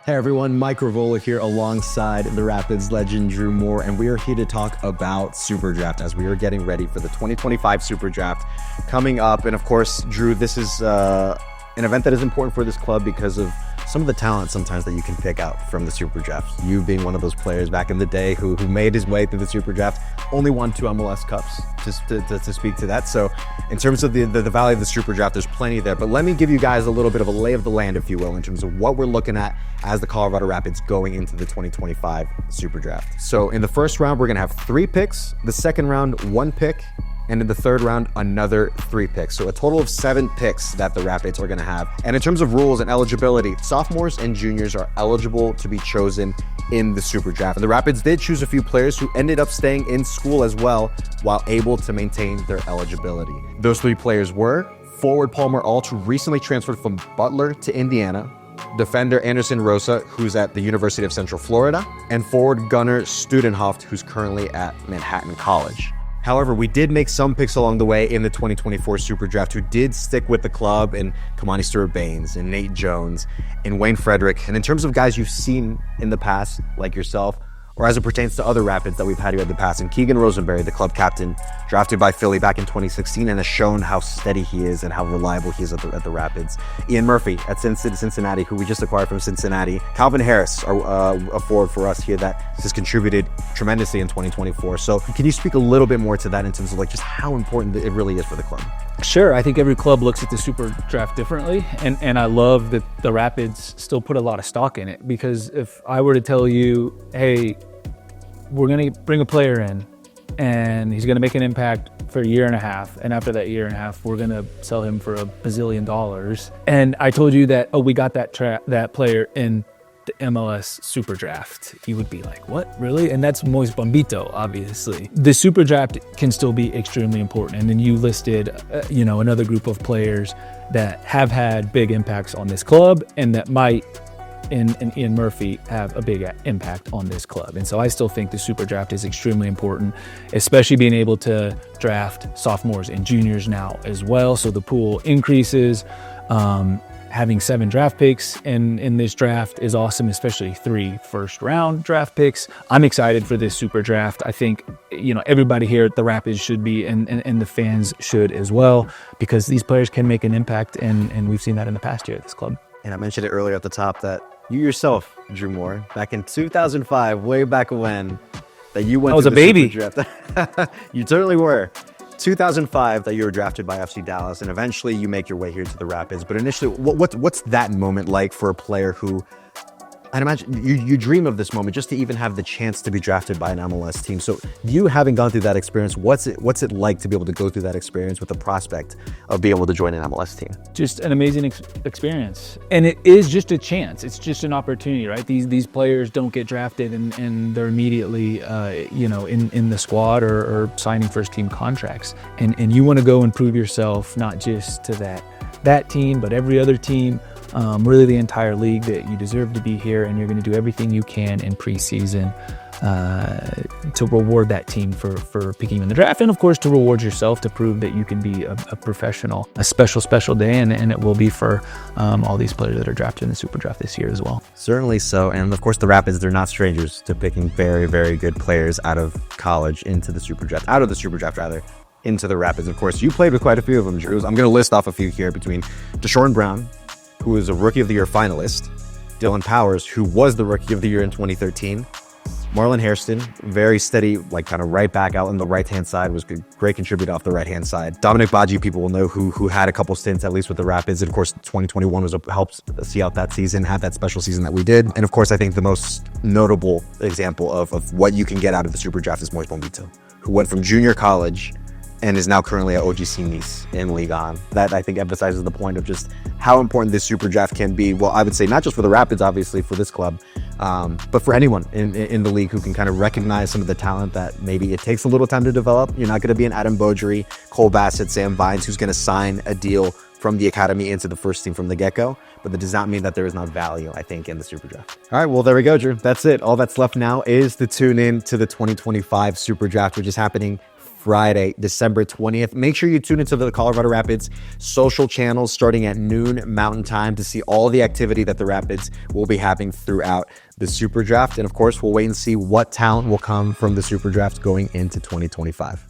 Hey everyone, Mike Revollo here alongside the Rapids legend Drew Moor, and we are here to talk about SuperDraft as we are getting ready for the 2025 SuperDraft coming up. And of course, Drew, this is an event that is important for this club because of some of the talent sometimes that you can pick out from the SuperDraft. You being one of those players back in the day who made his way through the SuperDraft, only won 2 MLS Cups, just to speak to that. So in terms of the value of the SuperDraft, there's plenty there. But let me give you guys a little bit of a lay of the land, if you will, in terms of what we're looking at as the Colorado Rapids going into the 2025 SuperDraft. So in the first round, we're going to have 3 picks. The second round, 1 pick. And in the third round, another 3 picks. So a total of 7 picks that the Rapids are going to have. And in terms of rules and eligibility, sophomores and juniors are eligible to be chosen in the SuperDraft. And the Rapids did choose a few players who ended up staying in school as well while able to maintain their eligibility. Those 3 players were forward Palmer Alt, who recently transferred from Butler to Indiana, defender Anderson Rosa, who's at the University of Central Florida, and forward gunner Studenhoft, who's currently at Manhattan College. However, we did make some picks along the way in the 2024 SuperDraft who did stick with the club, and Kamani Stewart-Baines and Nate Jones and Wayne Frederick. And in terms of guys you've seen in the past, like yourself, or as it pertains to other Rapids that we've had here in the past, and Keegan Rosenberry, the club captain, drafted by Philly back in 2016 and has shown how steady he is and how reliable he is at the Rapids. Ian Murphy at Cincinnati, who we just acquired from Cincinnati. Calvin Harris, a forward for us here that has contributed tremendously in 2024. So can you speak a little bit more to that in terms of like just how important it really is for the club? Sure. I think every club looks at the SuperDraft differently, and I love that the Rapids still put a lot of stock in it, because if I were to tell you, hey, we're going to bring a player in and he's going to make an impact for a year and a half, and after that year and a half we're going to sell him for $1 bazillion, and I told you that, oh, we got that player in the MLS SuperDraft, you would be like, what, really? And that's Moise Bombito, obviously. The SuperDraft can still be extremely important, and then you listed another group of players that have had big impacts on this club and that might and Ian Murphy have a big impact on this club. And so I still think the SuperDraft is extremely important, especially being able to draft sophomores and juniors now as well. So the pool increases. Having 7 draft picks in this draft is awesome, especially 3 first-round draft picks. I'm excited for this SuperDraft. I think everybody here at the Rapids should be, and the fans should as well, because these players can make an impact, and we've seen that in the past year at this club. And I mentioned it earlier at the top that you yourself, Drew Moor, back in 2005, way back when, that you went to the SuperDraft. You certainly were. 2005, that you were drafted by FC Dallas, and eventually you make your way here to the Rapids. But initially, what's that moment like for a player who, I'd imagine you dream of this moment just to even have the chance to be drafted by an MLS team. So you having gone through that experience, what's it like to be able to go through that experience with the prospect of being able to join an MLS team? Just an amazing experience. And it is just a chance. It's just an opportunity, right? These players don't get drafted and they're immediately in the squad or signing first team contracts. And you want to go and prove yourself not just to that team, but every other team. Really the entire league, that you deserve to be here, and you're going to do everything you can in preseason to reward that team for picking you in the draft, and of course to reward yourself to prove that you can be a professional. A special day, and it will be for all these players that are drafted in the SuperDraft this year as well. Certainly so, and of course the Rapids, they're not strangers to picking very, very good players out of college into the SuperDraft, into the Rapids. Of course, you played with quite a few of them, Drew. I'm going to list off a few here, between Deshaun Brown, who is a Rookie of the Year finalist, Dylan Powers, who was the Rookie of the Year in 2013, Marlon Hairston, very steady, kind of right back out on the right-hand side, was a great contributor off the right-hand side. Dominic Baji, people will know, who had a couple stints, at least with the Rapids. And of course, 2021 helped see out that season, had that special season that we did. And of course, I think the most notable example of what you can get out of the SuperDraft is Moise Bombito, who went from junior college and is now currently at OGC Nice in Ligue 1. That, I think, emphasizes the point of just how important this SuperDraft can be. Well, I would say not just for the Rapids, obviously, for this club, but for anyone in the league who can kind of recognize some of the talent that maybe it takes a little time to develop. You're not going to be an Adam Beaudry, Cole Bassett, Sam Vines, who's going to sign a deal from the academy into the first team from the get-go, but that does not mean that there is not value, I think, in the SuperDraft. All right, well, there we go, Drew. That's it. All that's left now is to tune in to the 2025 SuperDraft, which is happening Friday, December 20th. Make sure you tune into the Colorado Rapids social channels starting at noon Mountain Time to see all the activity that the Rapids will be having throughout the Super Draft. And of course, we'll wait and see what talent will come from the Super Draft going into 2025.